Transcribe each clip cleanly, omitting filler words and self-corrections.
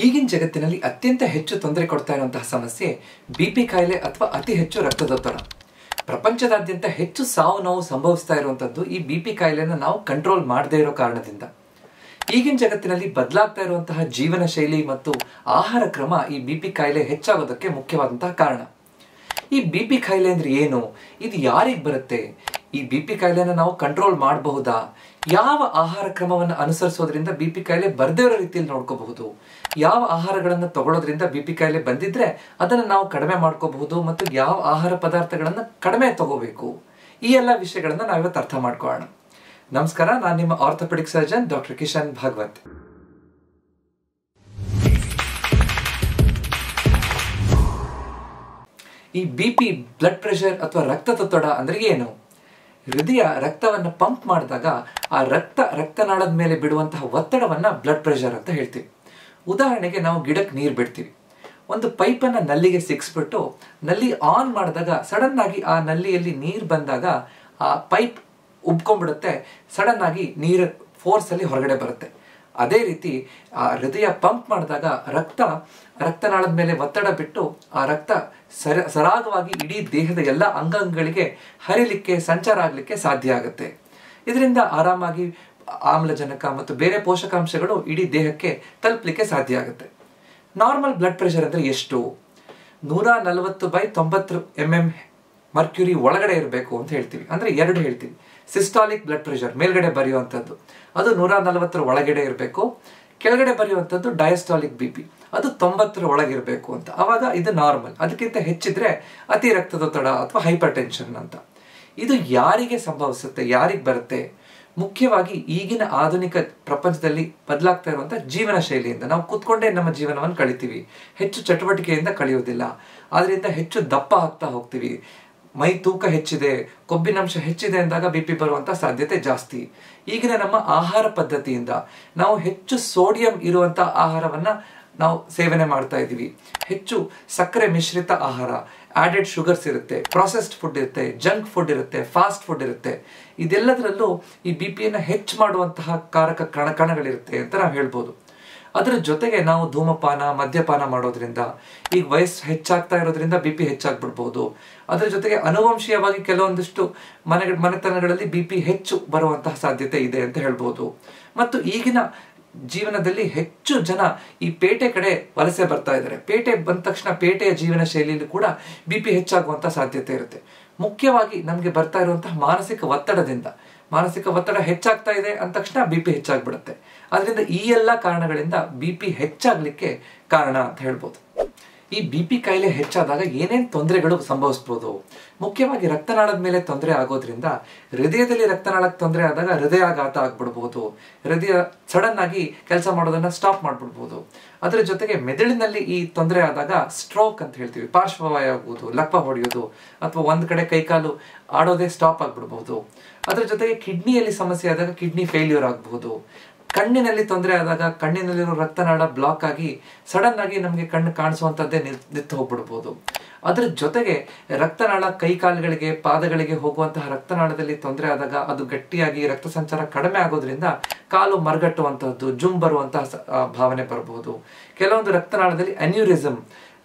ಈಗಿನ ಜಗತ್ತಿನಲ್ಲಿ ಅತ್ಯಂತ ಹೆಚ್ಚು ತೊಂದರೆ ಕೊಡ್ತಾ ಇರುವಂತಹ ಸಮಸ್ಯೆ ಬಿಪಿ ಕಾಯಿಲೆ ಅಥವಾ ಅತಿ ಹೆಚ್ಚು ರಕ್ತದೊತ್ತಡ. ಪ್ರಪಂಚದಾದ್ಯಂತ ಹೆಚ್ಚು ಸಾವು ನೋವು ಸಂಭವಿಸ್ತಾ ಇರುವಂತದ್ದು ಈ ಬಿಪಿ ಕಾಯಿಲೆನ ನಾವು ಕಂಟ್ರೋಲ್ ಮಾಡದೇ ಇರೋ ಕಾರಣದಿಂದ. ಈಗಿನ ಜಗತ್ತಿನಲ್ಲಿ ಬದಲಾಗ್ತಾ ಇರುವಂತಹ ಜೀವನ ಶೈಲಿ ಮತ್ತು ಆಹಾರ ಕ್ರಮ ಈ ಬಿಪಿ ಕಾಯಿಲೆ ಹೆಚ್ಚಾಗೋದಕ್ಕೆ ಮುಖ್ಯವಾದಂತಹ ಕಾರಣ. ಈ ಬಿಪಿ ಕಾಯಿಲೆ ಅಂದ್ರೆ ಏನು, ಇದು ಯಾರಿಗೆ ಬರುತ್ತೆ, ಈ ಬಿಪಿ ಕಾಯಿಲೆನ ನಾವು ಕಂಟ್ರೋಲ್ ಮಾಡಬಹುದಾ, ಯಾವ ಆಹಾರ ಕ್ರಮವನ್ನು ಅನುಸರಿಸೋದ್ರಿಂದ ಬಿಪಿ ಕಾಯಿಲೆ ಬರದೇ ಇರೋ ರೀತಿಯಲ್ಲಿ ನೋಡ್ಕೋಬಹುದು, ಯಾವ ಆಹಾರಗಳನ್ನು ತಗೊಳ್ಳೋದ್ರಿಂದ ಬಿಪಿ ಕಾಯಿಲೆ ಬಂದಿದ್ರೆ ಅದನ್ನು ನಾವು ಕಡಿಮೆ ಮಾಡ್ಕೋಬಹುದು ಮತ್ತು ಯಾವ ಆಹಾರ ಪದಾರ್ಥಗಳನ್ನು ಕಡಿಮೆ ತಗೋಬೇಕು, ಈ ಎಲ್ಲ ವಿಷಯಗಳನ್ನ ನಾವಿವತ್ತು ಅರ್ಥ ಮಾಡ್ಕೊಳ್ಳೋಣ. ನಮಸ್ಕಾರ, ನಾನು ನಿಮ್ಮ orthopaedic surgeon doctor Kishan Bhagwat. ಈ ಬಿಪಿ ಬ್ಲಡ್ ಪ್ರೆಷರ್ ಅಥವಾ ರಕ್ತದೊತ್ತಡ ಅಂದ್ರೆ ಏನು? ಹೃದಯ ರಕ್ತವನ್ನು ಪಂಪ್ ಮಾಡಿದಾಗ ಆ ರಕ್ತನಾಳದ ಮೇಲೆ ಬಿಡುವಂತಹ ಒತ್ತಡವನ್ನ ಬ್ಲಡ್ ಪ್ರೆಷರ್ ಅಂತ ಹೇಳ್ತೀವಿ. ಉದಾಹರಣೆಗೆ ನಾವು ಗಿಡಕ್ಕೆ ನೀರು ಬಿಡ್ತೀವಿ, ಒಂದು ಪೈಪನ್ನು ನಲ್ಲಿಗೆ ಸಿಕ್ಸ್ಬಿಟ್ಟು ನಲ್ಲಿ ಆನ್ ಮಾಡಿದಾಗ ಸಡನ್ ಆಗಿ ಆ ನಲ್ಲಿಯಲ್ಲಿ ನೀರು ಬಂದಾಗ ಆ ಪೈಪ್ ಉಬ್ಕೊಂಡ್ಬಿಡುತ್ತೆ, ಸಡನ್ ಆಗಿ ನೀರು ಫೋರ್ಸ್ ಅಲ್ಲಿ ಹೊರಗಡೆ ಬರುತ್ತೆ. ಅದೇ ರೀತಿ ಆ ಹೃದಯ ಪಂಪ್ ಮಾಡಿದಾಗ ರಕ್ತನಾಳದ ಮೇಲೆ ಒತ್ತಡ ಬಿಟ್ಟು ಆ ರಕ್ತ ಸರಾಗವಾಗಿ ಇಡೀ ದೇಹದ ಎಲ್ಲ ಅಂಗಾಂಗಗಳಿಗೆ ಹರಿಲಿಕ್ಕೆ, ಸಂಚಾರ ಆಗಲಿಕ್ಕೆ ಸಾಧ್ಯ ಆಗುತ್ತೆ. ಇದರಿಂದ ಆರಾಮಾಗಿ ಆಮ್ಲಜನಕ ಮತ್ತು ಬೇರೆ ಪೋಷಕಾಂಶಗಳು ಇಡೀ ದೇಹಕ್ಕೆ ತಲುಪಲಿಕ್ಕೆ ಸಾಧ್ಯ ಆಗುತ್ತೆ. ನಾರ್ಮಲ್ ಬ್ಲಡ್ ಪ್ರೆಷರ್ ಅಂದ್ರೆ ಎಷ್ಟು? 140/90 mm ಮರ್ಕ್ಯೂರಿ ಒಳಗಡೆ ಇರಬೇಕು ಅಂತ ಹೇಳ್ತೀವಿ. ಅಂದ್ರೆ ಎರಡು ಹೇಳ್ತೀವಿ. ಸಿಸ್ಟಾಲಿಕ್ ಬ್ಲಡ್ ಪ್ರೆಷರ್ ಮೇಲ್ಗಡೆ ಬರೆಯುವಂಥದ್ದು ಅದು 140 ಒಳಗಡೆ ಇರಬೇಕು, ಕೆಳಗಡೆ ಬರೆಯುವಂಥದ್ದು ಡಯಾಸ್ಟಾಲಿಕ್ ಬಿಪಿ ಅದು 90 ಒಳಗಿರಬೇಕು ಅಂತ. ಅವಾಗ ಇದು ನಾರ್ಮಲ್. ಅದಕ್ಕಿಂತ ಹೆಚ್ಚಿದ್ರೆ ಅತಿ ರಕ್ತದೊತ್ತಡ ಅಥವಾ ಹೈಪರ್ ಟೆನ್ಷನ್ ಅಂತ. ಇದು ಯಾರಿಗೆ ಸಂಭವಿಸುತ್ತೆ, ಯಾರಿಗೆ ಬರುತ್ತೆ? ಮುಖ್ಯವಾಗಿ ಈಗಿನ ಆಧುನಿಕ ಪ್ರಪಂಚದಲ್ಲಿ ಬದಲಾಗ್ತಾ ಇರುವಂತಹ ಜೀವನ ಶೈಲಿಯಿಂದ. ನಾವು ಕೂತ್ಕೊಂಡೇ ನಮ್ಮ ಜೀವನವನ್ನು ಕಳಿತೀವಿ, ಹೆಚ್ಚು ಚಟುವಟಿಕೆಯಿಂದ ಕಳೆಯೋದಿಲ್ಲ, ಆದ್ರಿಂದ ಹೆಚ್ಚು ದಪ್ಪ ಆಗ್ತಾ ಹೋಗ್ತೀವಿ, ಮೈ ತೂಕ ಹೆಚ್ಚಿದೆ, ಕೊಬ್ಬಿನಂಶ ಹೆಚ್ಚಿದೆ ಅಂದಾಗ ಬಿಪಿ ಬರುವಂತ ಸಾಧ್ಯತೆ ಜಾಸ್ತಿ. ಈಗಿನ ನಮ್ಮ ಆಹಾರ ಪದ್ಧತಿಯಿಂದ ನಾವು ಹೆಚ್ಚು ಸೋಡಿಯಂ ಇರುವಂತ ಆಹಾರವನ್ನ ನಾವು ಸೇವನೆ ಮಾಡ್ತಾ ಇದ್ದೀವಿ. ಹೆಚ್ಚು ಸಕ್ಕರೆ ಮಿಶ್ರಿತ ಆಹಾರ, ಆಡೆಡ್ ಶುಗರ್ಸ್ ಇರುತ್ತೆ, ಪ್ರೊಸೆಸ್ಡ್ ಫುಡ್ ಇರುತ್ತೆ, ಜಂಕ್ ಫುಡ್ ಇರುತ್ತೆ, ಫಾಸ್ಟ್ ಫುಡ್ ಇರುತ್ತೆ. ಇದೆಲ್ಲದರಲ್ಲೂ ಈ ಬಿಪಿಯನ್ನು ಹೆಚ್ಚು ಮಾಡುವಂತಹ ಕಾರಕ ಕಣಗಳಿರುತ್ತೆ ಅಂತ ನಾವು ಹೇಳ್ಬೋದು. ಅದರ ಜೊತೆಗೆ ನಾವು ಧೂಮಪಾನ, ಮದ್ಯಪಾನ ಮಾಡೋದ್ರಿಂದ ಈಗ ವಯಸ್ಸು ಹೆಚ್ಚಾಗ್ತಾ ಇರೋದ್ರಿಂದ ಬಿಪಿ ಹೆಚ್ಚಾಗ್ಬಿಡ್ಬೋದು. ಅದರ ಜೊತೆಗೆ ಅನುವಂಶೀಯವಾಗಿ ಕೆಲವೊಂದಿಷ್ಟು ಮನೆತನಗಳಲ್ಲಿ ಬಿಪಿ ಹೆಚ್ಚು ಬರುವಂತಹ ಸಾಧ್ಯತೆ ಇದೆ ಅಂತ ಹೇಳ್ಬೋದು. ಮತ್ತು ಈಗಿನ ಜೀವನದಲ್ಲಿ ಹೆಚ್ಚು ಜನ ಈ ಪೇಟೆ ಕಡೆ ವಲಸೆ ಬರ್ತಾ ಇದ್ದಾರೆ. ಪೇಟೆ ಬಂದ ತಕ್ಷಣ ಪೇಟೆಯ ಜೀವನ ಶೈಲಿಯಲ್ಲಿ ಕೂಡ ಬಿಪಿ ಹೆಚ್ಚಾಗುವಂತ ಸಾಧ್ಯತೆ ಇರುತ್ತೆ. ಮುಖ್ಯವಾಗಿ ನಮ್ಗೆ ಬರ್ತಾ ಇರುವಂತಹ ಮಾನಸಿಕ ಒತ್ತಡದಿಂದ, ಮಾನಸಿಕ ಒತ್ತಡ ಹೆಚ್ಚಾಗ್ತಾ ಇದೆ ಅಂದ ತಕ್ಷಣ ಬಿಪಿ ಹೆಚ್ಚಾಗ್ಬಿಡುತ್ತೆ. ಅದರಿಂದ ಈ ಎಲ್ಲ ಕಾರಣಗಳಿಂದ ಬಿಪಿ ಹೆಚ್ಚಾಗ್ಲಿಕ್ಕೆ ಕಾರಣ ಅಂತ ಹೇಳ್ಬೋದು. ಈ ಬಿಪಿ ಕಾಯಿಲೆ ಹೆಚ್ಚಾದಾಗ ಏನೇನ್ ತೊಂದರೆಗಳು ಸಂಭವಿಸಬಹುದು? ಮುಖ್ಯವಾಗಿ ರಕ್ತನಾಳದ ಮೇಲೆ ತೊಂದರೆ ಆಗೋದ್ರಿಂದ ಹೃದಯದಲ್ಲಿ ರಕ್ತನಾಳಕ್ಕೆ ತೊಂದರೆ ಆದಾಗ ಹೃದಯಾಘಾತ ಆಗ್ಬಿಡ್ಬಹುದು, ಹೃದಯ ಸಡನ್ ಆಗಿ ಕೆಲಸ ಮಾಡೋದನ್ನ ಸ್ಟಾಪ್ ಮಾಡ್ಬಿಡ್ಬಹುದು. ಅದರ ಜೊತೆಗೆ ಮೆದುಳಿನಲ್ಲಿ ಈ ತೊಂದರೆ ಆದಾಗ ಸ್ಟ್ರೋಕ್ ಅಂತ ಹೇಳ್ತೀವಿ, ಪಾರ್ಶ್ವವಾಯು ಆಗುವುದು, ಲಕ್ವ ಹೊಡೆಯೋದು ಅಥವಾ ಒಂದ್ ಕಡೆ ಕೈಕಾಲು ಆಡೋದೇ ಸ್ಟಾಪ್ ಆಗ್ಬಿಡ್ಬಹುದು. ಅದರ ಜೊತೆಗೆ ಕಿಡ್ನಿಯಲ್ಲಿ ಸಮಸ್ಯೆ ಆದಾಗ ಕಿಡ್ನಿ ಫೇಲ್ಯೂರ್ ಆಗಬಹುದು. ಕಣ್ಣಿನಲ್ಲಿ ತೊಂದರೆ ಆದಾಗ ಕಣ್ಣಿನಲ್ಲಿರೋ ರಕ್ತನಾಳ ಬ್ಲಾಕ್ ಆಗಿ ಸಡನ್ ಆಗಿ ನಮಗೆ ಕಣ್ಣು ಕಾಣಿಸುವಂತದ್ದೇ ನಿಂತು ಹೋಗ್ಬಿಡ್ಬೋದು. ಅದ್ರ ಜೊತೆಗೆ ರಕ್ತನಾಳ ಕೈಕಾಲುಗಳಿಗೆ, ಪಾದಗಳಿಗೆ ಹೋಗುವಂತಹ ರಕ್ತನಾಳದಲ್ಲಿ ತೊಂದರೆ ಆದಾಗ ಅದು ಗಟ್ಟಿಯಾಗಿ ರಕ್ತ ಸಂಚಾರ ಕಡಿಮೆ ಆಗೋದ್ರಿಂದ ಕಾಲು ಮರಗಟ್ಟುವಂತಹದ್ದು, ಜುಮ್ ಬರುವಂತಹ ಭಾವನೆ ಬರಬಹುದು. ಕೆಲವೊಂದು ರಕ್ತನಾಳದಲ್ಲಿ ಅನ್ಯೂರಿಸಮ್,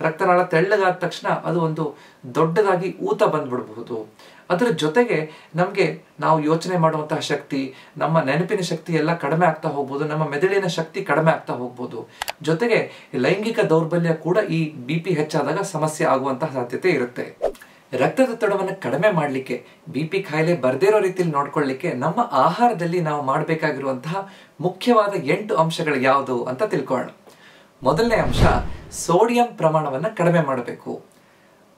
ರಕ್ತನಾಳ ತೆಳ್ಳಗಾದ ತಕ್ಷಣ ಅದು ಒಂದು ದೊಡ್ಡದಾಗಿ ಊತ ಬಂದ್ಬಿಡಬಹುದು. ಅದರ ಜೊತೆಗೆ ನಮ್ಗೆ ನಾವು ಯೋಚನೆ ಮಾಡುವಂತಹ ಶಕ್ತಿ, ನಮ್ಮ ನೆನಪಿನ ಶಕ್ತಿ ಎಲ್ಲ ಕಡಿಮೆ ಆಗ್ತಾ ಹೋಗ್ಬೋದು, ನಮ್ಮ ಮೆದುಳಿನ ಶಕ್ತಿ ಕಡಿಮೆ ಆಗ್ತಾ ಹೋಗ್ಬೋದು. ಜೊತೆಗೆ ಲೈಂಗಿಕ ದೌರ್ಬಲ್ಯ ಕೂಡ ಈ ಬಿಪಿ ಹೆಚ್ಚಾದಾಗ ಸಮಸ್ಯೆ ಆಗುವಂತಹ ಸಾಧ್ಯತೆ ಇರುತ್ತೆ. ರಕ್ತದೊತ್ತಡವನ್ನು ಕಡಿಮೆ ಮಾಡಲಿಕ್ಕೆ, ಬಿಪಿ ಕಾಯಿಲೆ ಬರ್ದೇ ಇರೋ ರೀತಿಯಲ್ಲಿ ನೋಡ್ಕೊಳ್ಳಿಕ್ಕೆ ನಮ್ಮ ಆಹಾರದಲ್ಲಿ ನಾವು ಮಾಡಬೇಕಾಗಿರುವಂತಹ ಮುಖ್ಯವಾದ 8 ಅಂಶಗಳು ಯಾವುದು ಅಂತ ತಿಳ್ಕೊಳ್ಳೋಣ. ಮೊದಲನೇ ಅಂಶ, ಸೋಡಿಯಂ ಪ್ರಮಾಣವನ್ನು ಕಡಿಮೆ ಮಾಡಬೇಕು.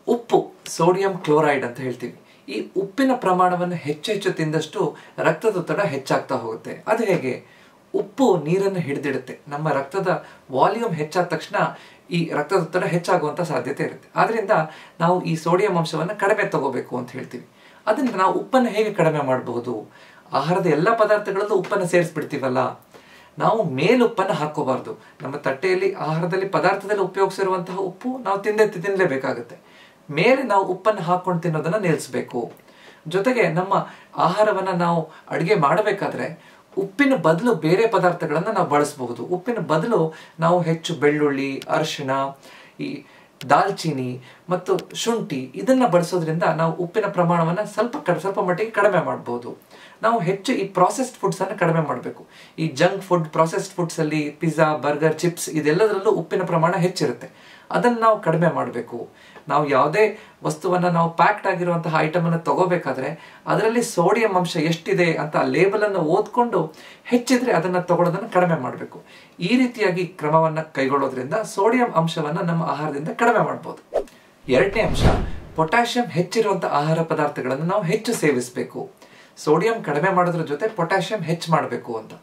ಉಪ್ಪು, ಸೋಡಿಯಂ ಕ್ಲೋರೈಡ್ ಅಂತ ಹೇಳ್ತೀವಿ, ಈ ಉಪ್ಪಿನ ಪ್ರಮಾಣವನ್ನು ಹೆಚ್ಚು ತಿಂದಷ್ಟು ರಕ್ತದೊತ್ತಡ ಹೆಚ್ಚಾಗ್ತಾ ಹೋಗುತ್ತೆ. ಅದು ಹೇಗೆ? ಉಪ್ಪು ನೀರನ್ನು ಹಿಡಿದಿಡುತ್ತೆ. ನಮ್ಮ ರಕ್ತದ ವಾಲ್ಯೂಮ್ ಹೆಚ್ಚಾದ ತಕ್ಷಣ ಈ ರಕ್ತದೊತ್ತಡ ಹೆಚ್ಚಾಗುವಂತ ಸಾಧ್ಯತೆ ಇರುತ್ತೆ. ಆದ್ರಿಂದ ನಾವು ಈ ಸೋಡಿಯಂ ಅಂಶವನ್ನು ಕಡಿಮೆ ತಗೋಬೇಕು ಅಂತ ಹೇಳ್ತೀವಿ. ಅದರಿಂದ ನಾವು ಉಪ್ಪನ್ನು ಹೇಗೆ ಕಡಿಮೆ ಮಾಡಬಹುದು? ಆಹಾರದ ಎಲ್ಲ ಪದಾರ್ಥಗಳಲ್ಲೂ ಉಪ್ಪನ್ನು ಸೇರಿಸ್ಬಿಡ್ತೀವಲ್ಲ, ನಾವು ಮೇಲುಪ್ಪನ್ನು ಹಾಕೋಬಾರ್ದು. ನಮ್ಮ ತಟ್ಟೆಯಲ್ಲಿ, ಆಹಾರದಲ್ಲಿ, ಪದಾರ್ಥದಲ್ಲಿ ಉಪಯೋಗಿಸಿರುವಂತಹ ಉಪ್ಪು ನಾವು ತಿನ್ನಲೇಬೇಕಾಗುತ್ತೆ. ಮೇಲೆ ನಾವು ಉಪ್ಪನ್ನು ಹಾಕೊಂಡು ತಿನ್ನೋದನ್ನ ನಿಲ್ಲಿಸಬೇಕು. ಜೊತೆಗೆ ನಮ್ಮ ಆಹಾರವನ್ನ ನಾವು ಅಡುಗೆ ಮಾಡಬೇಕಾದ್ರೆ ಉಪ್ಪಿನ ಬದಲು ಬೇರೆ ಪದಾರ್ಥಗಳನ್ನು ನಾವು ಬಳಸಬಹುದು. ಉಪ್ಪಿನ ಬದಲು ನಾವು ಹೆಚ್ಚು ಬೆಳ್ಳುಳ್ಳಿ, ಅರಿಶಿಣ, ಈ ದಾಲ್ಚೀನಿ ಮತ್ತು ಶುಂಠಿ ಇದನ್ನ ಬಳಸೋದ್ರಿಂದ ನಾವು ಉಪ್ಪಿನ ಪ್ರಮಾಣವನ್ನು ಸ್ವಲ್ಪ ಮಟ್ಟಿಗೆ ಕಡಿಮೆ ಮಾಡಬಹುದು. ನಾವು ಹೆಚ್ಚು ಈ ಪ್ರಾಸೆಸ್ಡ್ ಫುಡ್ಸ್ ಅನ್ನು ಕಡಿಮೆ ಮಾಡಬೇಕು. ಈ ಜಂಕ್ ಫುಡ್, ಪ್ರಾಸೆಸ್ಡ್ ಫುಡ್ಸ್ ಅಲ್ಲಿ ಪಿಜ್ಜಾ, ಬರ್ಗರ್, ಚಿಪ್ಸ್ ಇದೆಲ್ಲದರಲ್ಲೂ ಉಪ್ಪಿನ ಪ್ರಮಾಣ ಹೆಚ್ಚಿರುತ್ತೆ. ಅದನ್ನು ನಾವು ಕಡಿಮೆ ಮಾಡಬೇಕು. ನಾವು ಯಾವುದೇ ವಸ್ತುವನ್ನು ನಾವು ಪ್ಯಾಕ್ಡ್ ಆಗಿರುವಂತಹ ಐಟಮ್ ಅನ್ನು ತಗೋಬೇಕಾದ್ರೆ ಅದರಲ್ಲಿ ಸೋಡಿಯಂ ಅಂಶ ಎಷ್ಟಿದೆ ಅಂತ ಲೇಬಲ್ ಅನ್ನು ಓದ್ಕೊಂಡು ಹೆಚ್ಚಿದ್ರೆ ಅದನ್ನ ತಗೊಳ್ಳೋದನ್ನು ಕಡಿಮೆ ಮಾಡಬೇಕು. ಈ ರೀತಿಯಾಗಿ ಕ್ರಮವನ್ನ ಕೈಗೊಳ್ಳೋದ್ರಿಂದ ಸೋಡಿಯಂ ಅಂಶವನ್ನ ನಮ್ಮ ಆಹಾರದಿಂದ ಕಡಿಮೆ ಮಾಡಬಹುದು. ಎರಡನೇ ಅಂಶ, ಪೊಟ್ಯಾಷಿಯಂ ಹೆಚ್ಚಿರುವಂತಹ ಆಹಾರ ಪದಾರ್ಥಗಳನ್ನು ನಾವು ಹೆಚ್ಚು ಸೇವಿಸಬೇಕು. ಸೋಡಿಯಂ ಕಡಿಮೆ ಮಾಡೋದ್ರ ಜೊತೆ ಪೊಟ್ಯಾಷಿಯಂ ಹೆಚ್ಚು ಮಾಡಬೇಕು ಅಂತ.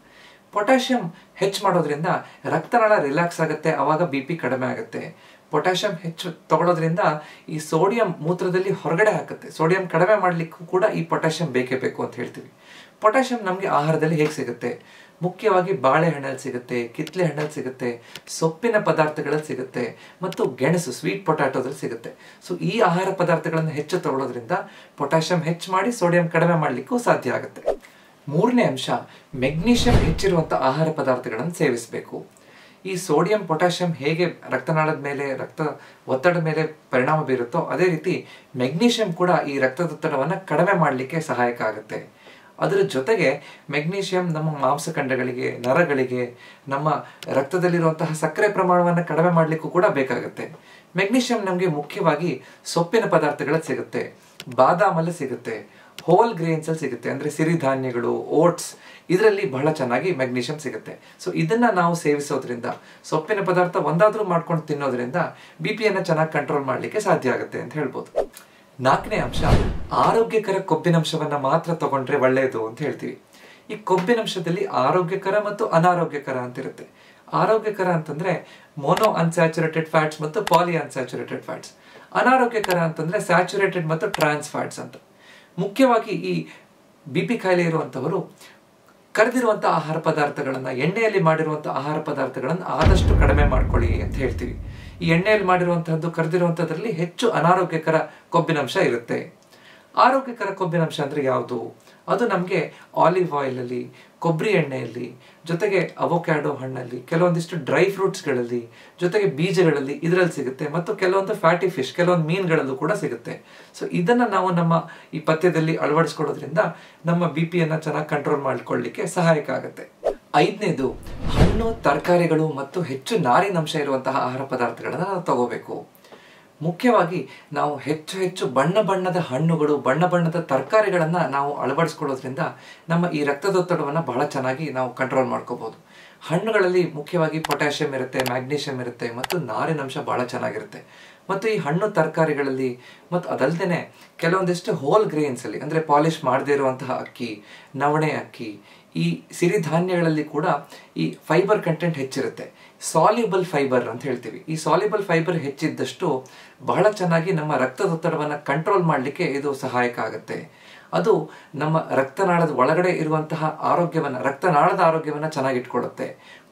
ಪೊಟ್ಯಾಷಿಯಂ ಹೆಚ್ಚು ಮಾಡೋದ್ರಿಂದ ರಕ್ತನಾಳ ರಿಲ್ಯಾಕ್ಸ್ ಆಗುತ್ತೆ, ಅವಾಗ BP ಕಡಿಮೆ ಆಗುತ್ತೆ. ಪೊಟ್ಯಾಷಿಯಂ ಹೆಚ್ಚು ತಗೊಳ್ಳೋದ್ರಿಂದ ಈ ಸೋಡಿಯಂ ಮೂತ್ರದಲ್ಲಿ ಹೊರಗಡೆ ಹಾಕುತ್ತೆ. ಸೋಡಿಯಂ ಕಡಿಮೆ ಮಾಡಲಿಕ್ಕೂ ಕೂಡ ಈ ಪೊಟ್ಯಾಷಿಯಂ ಬೇಕೇ ಬೇಕು ಅಂತ ಹೇಳ್ತೀವಿ. ಪೊಟ್ಯಾಷಿಯಂ ನಮಗೆ ಆಹಾರದಲ್ಲಿ ಹೇಗೆ ಸಿಗುತ್ತೆ? ಮುಖ್ಯವಾಗಿ ಬಾಳೆಹಣ್ಣಲ್ಲಿ ಸಿಗುತ್ತೆ, ಕಿತ್ಲೆ ಹಣ್ಣಲ್ಲಿ ಸಿಗುತ್ತೆ, ಸೊಪ್ಪಿನ ಪದಾರ್ಥಗಳಲ್ಲಿ ಸಿಗುತ್ತೆ ಮತ್ತು ಗೆಣಸು, ಸ್ವೀಟ್ ಪೊಟ್ಯಾಟೋದಲ್ಲಿ ಸಿಗುತ್ತೆ. ಸೊ ಈ ಆಹಾರ ಪದಾರ್ಥಗಳನ್ನು ಹೆಚ್ಚು ತಗೊಳ್ಳೋದ್ರಿಂದ ಪೊಟ್ಯಾಷಿಯಂ ಹೆಚ್ಚು ಮಾಡಿ ಸೋಡಿಯಂ ಕಡಿಮೆ ಮಾಡಲಿಕ್ಕೂ ಸಾಧ್ಯ ಆಗುತ್ತೆ. ಮೂರನೇ ಅಂಶ, ಮೆಗ್ನೀಷಿಯಂ ಹೆಚ್ಚಿರುವಂಥ ಆಹಾರ ಪದಾರ್ಥಗಳನ್ನು ಸೇವಿಸಬೇಕು. ಈ ಸೋಡಿಯಂ, ಪೊಟ್ಯಾಷಿಯಂ ಹೇಗೆ ರಕ್ತನಾಳದ ಮೇಲೆ, ರಕ್ತ ಒತ್ತಡದ ಮೇಲೆ ಪರಿಣಾಮ ಬೀರುತ್ತೋ ಅದೇ ರೀತಿ ಮೆಗ್ನೀಷಿಯಂ ಕೂಡ ಈ ರಕ್ತದೊತ್ತಡವನ್ನು ಕಡಿಮೆ ಮಾಡಲಿಕ್ಕೆ ಸಹಾಯಕ ಆಗುತ್ತೆ. ಅದರ ಜೊತೆಗೆ ಮೆಗ್ನೀಷಿಯಂ ನಮ್ಮ ಮಾಂಸಖಂಡಗಳಿಗೆ, ನರಗಳಿಗೆ, ನಮ್ಮ ರಕ್ತದಲ್ಲಿರುವಂತಹ ಸಕ್ಕರೆ ಪ್ರಮಾಣವನ್ನು ಕಡಿಮೆ ಮಾಡಲಿಕ್ಕೂ ಕೂಡ ಬೇಕಾಗುತ್ತೆ. ಮೆಗ್ನೀಷಿಯಂ ನಮಗೆ ಮುಖ್ಯವಾಗಿ ಸೊಪ್ಪಿನ ಪದಾರ್ಥಗಳಲ್ಲಿ ಸಿಗುತ್ತೆ, ಬಾದಾಮಲ್ಲಿ ಸಿಗುತ್ತೆ, ಹೋಲ್ ಗ್ರೇನ್ಸ್ ಅಲ್ಲಿ ಸಿಗುತ್ತೆ, ಅಂದ್ರೆ ಸಿರಿಧಾನ್ಯಗಳು, ಓಟ್ಸ್, ಇದರಲ್ಲಿ ಬಹಳ ಚೆನ್ನಾಗಿ ಮೆಗ್ನೀಷಿಯಂ ಸಿಗುತ್ತೆ. ಸೊ ಇದನ್ನ ನಾವು ಸೇವಿಸೋದ್ರಿಂದ, ಸೊಪ್ಪಿನ ಪದಾರ್ಥ ಒಂದಾದ್ರೂ ಮಾಡ್ಕೊಂಡು ತಿನ್ನೋದ್ರಿಂದ BPಯನ್ನು ಚೆನ್ನಾಗಿ ಕಂಟ್ರೋಲ್ ಮಾಡಲಿಕ್ಕೆ ಸಾಧ್ಯ ಆಗುತ್ತೆ ಅಂತ ಹೇಳ್ಬೋದು. ನಾಲ್ಕನೇ ಅಂಶ, ಆರೋಗ್ಯಕರ ಕೊಬ್ಬಿನಂಶವನ್ನ ಮಾತ್ರ ತಗೊಂಡ್ರೆ ಒಳ್ಳೆಯದು ಅಂತ ಹೇಳ್ತೀವಿ. ಈ ಕೊಬ್ಬಿನಂಶದಲ್ಲಿ ಆರೋಗ್ಯಕರ ಮತ್ತು ಅನಾರೋಗ್ಯಕರ ಅಂತಿರುತ್ತೆ. ಆರೋಗ್ಯಕರ ಅಂತಂದ್ರೆ ಮೋನೋ ಅನ್ಸ್ಯಾಚುರೇಟೆಡ್ ಫ್ಯಾಟ್ಸ್ ಮತ್ತು ಪಾಲಿ ಅನ್ಸ್ಯಾಚುರೇಟೆಡ್ ಫ್ಯಾಟ್ಸ್. ಅನಾರೋಗ್ಯಕರ ಅಂತಂದ್ರೆ ಸ್ಯಾಚುರೇಟೆಡ್ ಮತ್ತು ಟ್ರಾನ್ಸ್ ಫ್ಯಾಟ್ಸ್ ಅಂತ. ಮುಖ್ಯವಾಗಿ ಈ BP ಕಾಯಿಲೆ ಇರುವಂತವರು ಕರೆದಿರುವಂತಹ ಆಹಾರ ಪದಾರ್ಥಗಳನ್ನ, ಎಣ್ಣೆಯಲ್ಲಿ ಮಾಡಿರುವಂತಹ ಆಹಾರ ಪದಾರ್ಥಗಳನ್ನು ಆದಷ್ಟು ಕಡಿಮೆ ಮಾಡ್ಕೊಳ್ಳಿ ಅಂತ ಹೇಳ್ತೀವಿ. ಈ ಎಣ್ಣೆಯಲ್ಲಿ ಮಾಡಿರುವಂತಹದ್ದು, ಕರೆದಿರುವಂತಹದ್ರಲ್ಲಿ ಹೆಚ್ಚು ಅನಾರೋಗ್ಯಕರ ಕೊಬ್ಬಿನಂಶ ಇರುತ್ತೆ. ಆರೋಗ್ಯಕರ ಕೊಬ್ಬಿನಂಶ ಅಂದ್ರೆ ಯಾವುದು? ಅದು ನಮಗೆ ಆಲಿವ್ ಆಯಿಲ್ ಅಲ್ಲಿ, ಕೊಬ್ಬರಿ ಎಣ್ಣೆಯಲ್ಲಿ, ಜೊತೆಗೆ ಅವೊಕ್ಯಾಡೋ ಹಣ್ಣಲ್ಲಿ, ಕೆಲವೊಂದಿಷ್ಟು ಡ್ರೈ ಫ್ರೂಟ್ಸ್ಗಳಲ್ಲಿ, ಜೊತೆಗೆ ಬೀಜಗಳಲ್ಲಿ ಇದರಲ್ಲಿ ಸಿಗುತ್ತೆ. ಮತ್ತು ಕೆಲವೊಂದು ಫ್ಯಾಟಿ ಫಿಶ್, ಕೆಲವೊಂದು ಮೀನುಗಳಲ್ಲೂ ಕೂಡ ಸಿಗುತ್ತೆ. ಸೊ ಇದನ್ನ ನಾವು ನಮ್ಮ ಈ ಪಥ್ಯದಲ್ಲಿ ಅಳವಡಿಸ್ಕೊಳ್ಳೋದ್ರಿಂದ ನಮ್ಮ BPಯನ್ನು ಚೆನ್ನಾಗಿ ಕಂಟ್ರೋಲ್ ಮಾಡ್ಕೊಳ್ಳಿಕ್ಕೆ ಸಹಾಯಕ ಆಗುತ್ತೆ. ಐದನೇದು, ಹಣ್ಣು, ತರಕಾರಿಗಳು ಮತ್ತು ಹೆಚ್ಚು ನಾರಿನಂಶ ಇರುವಂತಹ ಆಹಾರ ಪದಾರ್ಥಗಳನ್ನ ನಾವು ತಗೋಬೇಕು. ಮುಖ್ಯವಾಗಿ ನಾವು ಹೆಚ್ಚು ಬಣ್ಣದ ಹಣ್ಣುಗಳು, ಬಣ್ಣದ ತರಕಾರಿಗಳನ್ನ ನಾವು ಅಳವಡಿಸ್ಕೊಳ್ಳೋದ್ರಿಂದ ನಮ್ಮ ಈ ರಕ್ತದೊತ್ತಡವನ್ನು ಬಹಳ ಚೆನ್ನಾಗಿ ನಾವು ಕಂಟ್ರೋಲ್ ಮಾಡ್ಕೋಬಹುದು. ಹಣ್ಣುಗಳಲ್ಲಿ ಮುಖ್ಯವಾಗಿ ಪೊಟ್ಯಾಷಿಯಂ ಇರುತ್ತೆ, ಮ್ಯಾಗ್ನೀಷಿಯಂ ಇರುತ್ತೆ ಮತ್ತು ನಾರಿನಂಶ ಬಹಳ ಚೆನ್ನಾಗಿರುತ್ತೆ. ಮತ್ತು ಈ ಹಣ್ಣು ತರಕಾರಿಗಳಲ್ಲಿ ಮತ್ತು ಅದಲ್ಲದೆ ಕೆಲವೊಂದಿಷ್ಟು ಹೋಲ್ ಗ್ರೇನ್ಸ್ ಅಲ್ಲಿ, ಅಂದ್ರೆ ಪಾಲಿಶ್ ಮಾಡದೇ ಇರುವಂತಹ ಅಕ್ಕಿ, ನವಣೆ ಅಕ್ಕಿ, ಈ ಸಿರಿಧಾನ್ಯಗಳಲ್ಲಿ ಕೂಡ ಈ ಫೈಬರ್ ಕಂಟೆಂಟ್ ಹೆಚ್ಚಿರುತ್ತೆ. ಸಾಲ್ಯುಬಲ್ ಫೈಬರ್ ಅಂತ ಹೇಳ್ತೀವಿ. ಈ ಸಾಲ್ಯುಬಲ್ ಫೈಬರ್ ಹೆಚ್ಚಿದ್ದಷ್ಟು ಬಹಳ ಚೆನ್ನಾಗಿ ನಮ್ಮ ರಕ್ತದೊತ್ತಡವನ್ನು ಕಂಟ್ರೋಲ್ ಮಾಡಲಿಕ್ಕೆ ಇದು ಸಹಾಯಕ ಆಗುತ್ತೆ. ಅದು ನಮ್ಮ ರಕ್ತನಾಳದ ಒಳಗಡೆ ಇರುವಂತಹ ಆರೋಗ್ಯವನ್ನ, ರಕ್ತನಾಳದ ಆರೋಗ್ಯವನ್ನ ಚೆನ್ನಾಗಿಟ್ಕೊಳ್ಳುತ್ತೆ.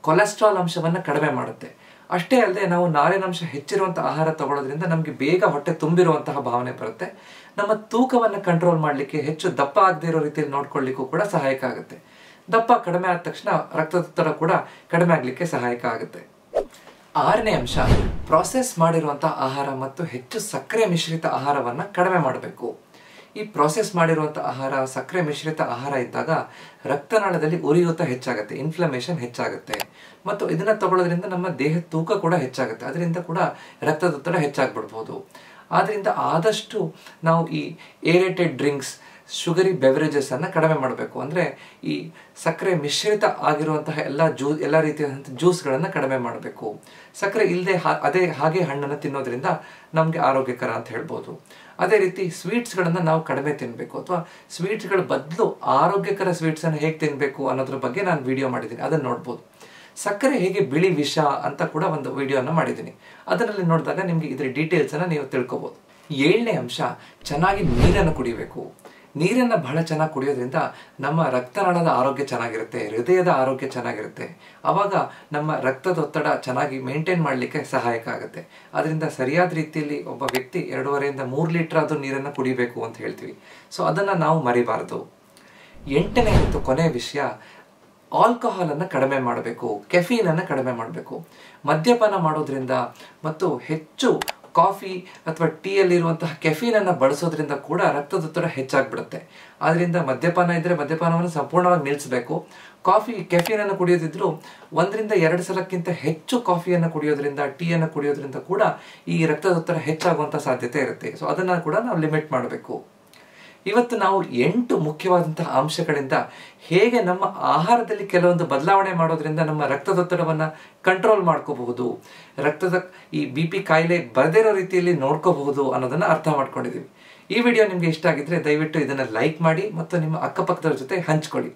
ಕೊಲೆಸ್ಟ್ರಾಲ್ ಅಂಶವನ್ನ ಕಡಿಮೆ ಮಾಡುತ್ತೆ. ಅಷ್ಟೇ ಅಲ್ಲದೆ ನಾವು ನಾರಿನಂಶ ಹೆಚ್ಚಿರುವಂತಹ ಆಹಾರ ತಗೊಳ್ಳೋದ್ರಿಂದ ನಮಗೆ ಬೇಗ ಹೊಟ್ಟೆ ತುಂಬಿರುವಂತಹ ಭಾವನೆ ಬರುತ್ತೆ. ನಮ್ಮ ತೂಕವನ್ನು ಕಂಟ್ರೋಲ್ ಮಾಡಲಿಕ್ಕೆ, ಹೆಚ್ಚು ದಪ್ಪ ಆಗದೆ ಇರೋ ರೀತಿಯಲ್ಲಿ ನೋಡ್ಕೊಳ್ಳಿಕ್ಕೂ ಕೂಡ ಸಹಾಯಕ ಆಗುತ್ತೆ. ದಪ್ಪ ಕಡಿಮೆ ಆದ ತಕ್ಷಣ ರಕ್ತದೊತ್ತಡ ಕೂಡ ಕಡಿಮೆ ಆಗಲಿಕ್ಕೆ ಸಹಾಯಕ ಆಗುತ್ತೆ. ಆರನೇ ಅಂಶ, ಪ್ರಾಸೆಸ್ ಮಾಡಿರುವಂತಹ ಆಹಾರ ಮತ್ತು ಹೆಚ್ಚು ಸಕ್ಕರೆ ಮಿಶ್ರಿತ ಆಹಾರವನ್ನ ಕಡಿಮೆ ಮಾಡಬೇಕು. ಈ ಪ್ರಾಸೆಸ್ ಮಾಡಿರುವಂತಹ ಆಹಾರ, ಸಕ್ಕರೆ ಮಿಶ್ರಿತ ಆಹಾರ ಇದ್ದಾಗ ರಕ್ತನಾಳದಲ್ಲಿ ಉರಿಯೂತ ಹೆಚ್ಚಾಗುತ್ತೆ, ಇನ್ಫ್ಲಮೇಷನ್ ಹೆಚ್ಚಾಗುತ್ತೆ ಮತ್ತು ಇದನ್ನ ತಗೊಳ್ಳೋದ್ರಿಂದ ನಮ್ಮ ದೇಹದ ತೂಕ ಕೂಡ ಹೆಚ್ಚಾಗುತ್ತೆ. ಅದರಿಂದ ಕೂಡ ರಕ್ತದೊತ್ತಡ ಹೆಚ್ಚಾಗ್ಬಿಡ್ಬೋದು. ಆದ್ರಿಂದ ಆದಷ್ಟು ನಾವು ಈ ಏರೇಟೆಡ್ ಡ್ರಿಂಕ್ಸ್, ಶುಗರಿ ಬೆವರೇಜಸ್ ಅನ್ನ ಕಡಿಮೆ ಮಾಡಬೇಕು. ಅಂದ್ರೆ ಈ ಸಕ್ಕರೆ ಮಿಶ್ರಿತ ಆಗಿರುವಂತಹ ಎಲ್ಲ ರೀತಿಯಾದಂತಹ ಜ್ಯೂಸ್ಗಳನ್ನ ಕಡಿಮೆ ಮಾಡಬೇಕು. ಸಕ್ಕರೆ ಇಲ್ಲದೆ ಹಾಗೆ ಹಣ್ಣನ್ನು ತಿನ್ನೋದ್ರಿಂದ ನಮ್ಗೆ ಆರೋಗ್ಯಕರ ಅಂತ ಹೇಳ್ಬೋದು. ಅದೇ ರೀತಿ ಸ್ವೀಟ್ಸ್ಗಳನ್ನ ನಾವು ಕಡಿಮೆ ತಿನ್ಬೇಕು, ಅಥವಾ ಸ್ವೀಟ್ಸ್ಗಳ ಬದಲು ಆರೋಗ್ಯಕರ ಸ್ವೀಟ್ಸ್ ಅನ್ನು ಹೇಗೆ ತಿನ್ಬೇಕು ಅನ್ನೋದ್ರ ಬಗ್ಗೆ ನಾನು ವಿಡಿಯೋ ಮಾಡಿದ್ದೀನಿ, ಅದನ್ನ ನೋಡ್ಬೋದು. ಸಕ್ಕರೆ ಹೇಗೆ ಬಿಳಿ ವಿಷ ಅಂತ ಕೂಡ ಒಂದು ವಿಡಿಯೋನ ಮಾಡಿದ್ದೀನಿ, ಅದರಲ್ಲಿ ನೋಡಿದಾಗ ನಿಮ್ಗೆ ಇದ್ರ ಡೀಟೇಲ್ಸ್ ಅನ್ನ ನೀವು ತಿಳ್ಕೊಬಹುದು. ಏಳನೇ ಅಂಶ, ಚೆನ್ನಾಗಿ ನೀರನ್ನು ಕುಡಿಬೇಕು. ನೀರನ್ನು ಬಹಳ ಚೆನ್ನಾಗಿ ಕುಡಿಯೋದ್ರಿಂದ ನಮ್ಮ ರಕ್ತನಾಳದ ಆರೋಗ್ಯ ಚೆನ್ನಾಗಿರುತ್ತೆ, ಹೃದಯದ ಆರೋಗ್ಯ ಚೆನ್ನಾಗಿರುತ್ತೆ. ಆವಾಗ ನಮ್ಮ ರಕ್ತದೊತ್ತಡ ಚೆನ್ನಾಗಿ ಮೇಂಟೈನ್ ಮಾಡಲಿಕ್ಕೆ ಸಹಾಯಕ ಆಗುತ್ತೆ. ಅದರಿಂದ ಸರಿಯಾದ ರೀತಿಯಲ್ಲಿ ಒಬ್ಬ ವ್ಯಕ್ತಿ 2.5 ಇಂದ 3 ಲೀಟರ್ ಆದರೂ ನೀರನ್ನು ಕುಡಿಬೇಕು ಅಂತ ಹೇಳ್ತೀವಿ. ಸೊ ಅದನ್ನು ನಾವು ಮರಿಬಾರದು. 8ನೇ ಮತ್ತು ಕೊನೆಯ ವಿಷಯ, ಆಲ್ಕೋಹಾಲನ್ನು ಕಡಿಮೆ ಮಾಡಬೇಕು, ಕೆಫೀನನ್ನು ಕಡಿಮೆ ಮಾಡಬೇಕು. ಮದ್ಯಪಾನ ಮಾಡೋದ್ರಿಂದ ಮತ್ತು ಹೆಚ್ಚು ಕಾಫಿ ಅಥವಾ ಟೀಯಲ್ಲಿರುವಂತಹ ಕೆಫೀನನ್ನು ಬಳಸೋದ್ರಿಂದ ಕೂಡ ರಕ್ತದೊತ್ತಡ ಹೆಚ್ಚಾಗ್ಬಿಡುತ್ತೆ. ಆದ್ದರಿಂದ ಮದ್ಯಪಾನ ಇದ್ದರೆ ಮದ್ಯಪಾನವನ್ನು ಸಂಪೂರ್ಣವಾಗಿ ನಿಲ್ಲಿಸಬೇಕು. ಕೆಫೀನನ್ನು ಕುಡಿಯೋದಿದ್ರು 1-2 ಸಲಕ್ಕಿಂತ ಹೆಚ್ಚು ಕಾಫಿಯನ್ನು ಕುಡಿಯೋದ್ರಿಂದ, ಟೀಯನ್ನು ಕುಡಿಯೋದ್ರಿಂದ ಕೂಡ ಈ ರಕ್ತದೊತ್ತಡ ಹೆಚ್ಚಾಗುವಂಥ ಸಾಧ್ಯತೆ ಇರುತ್ತೆ. ಸೊ ಅದನ್ನು ಕೂಡ ನಾವು ಲಿಮಿಟ್ ಮಾಡಬೇಕು. ಇವತ್ತು ನಾವು 8 ಮುಖ್ಯವಾದಂತಹ ಅಂಶಗಳಿಂದ ಹೇಗೆ ನಮ್ಮ ಆಹಾರದಲ್ಲಿ ಕೆಲವೊಂದು ಬದಲಾವಣೆ ಮಾಡೋದ್ರಿಂದ ನಮ್ಮ ರಕ್ತದೊತ್ತಡವನ್ನು ಕಂಟ್ರೋಲ್ ಮಾಡ್ಕೋಬಹುದು, ರಕ್ತದ ಈ BP ಕಾಯಿಲೆ ಬರದಿರೋ ರೀತಿಯಲ್ಲಿ ನೋಡ್ಕೋಬಹುದು ಅನ್ನೋದನ್ನು ಅರ್ಥ ಮಾಡ್ಕೊಂಡಿದ್ದೀವಿ. ಈ ವಿಡಿಯೋ ನಿಮಗೆ ಇಷ್ಟ ಆಗಿದ್ರೆ ದಯವಿಟ್ಟು ಇದನ್ನು ಲೈಕ್ ಮಾಡಿ ಮತ್ತು ನಿಮ್ಮ ಅಕ್ಕಪಕ್ಕದವ್ರ ಜೊತೆ ಹಂಚ್ಕೊಳ್ಳಿ.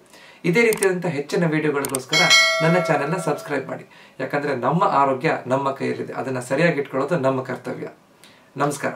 ಇದೇ ರೀತಿಯಾದಂಥ ಹೆಚ್ಚಿನ ವಿಡಿಯೋಗಳಿಗೋಸ್ಕರ ನನ್ನ ಚಾನೆಲ್ನ ಸಬ್ಸ್ಕ್ರೈಬ್ ಮಾಡಿ. ಯಾಕಂದರೆ ನಮ್ಮ ಆರೋಗ್ಯ ನಮ್ಮ ಕೈಯಲ್ಲಿದೆ, ಅದನ್ನು ಸರಿಯಾಗಿ ಇಟ್ಕೊಳ್ಳೋದು ನಮ್ಮ ಕರ್ತವ್ಯ. ನಮಸ್ಕಾರ.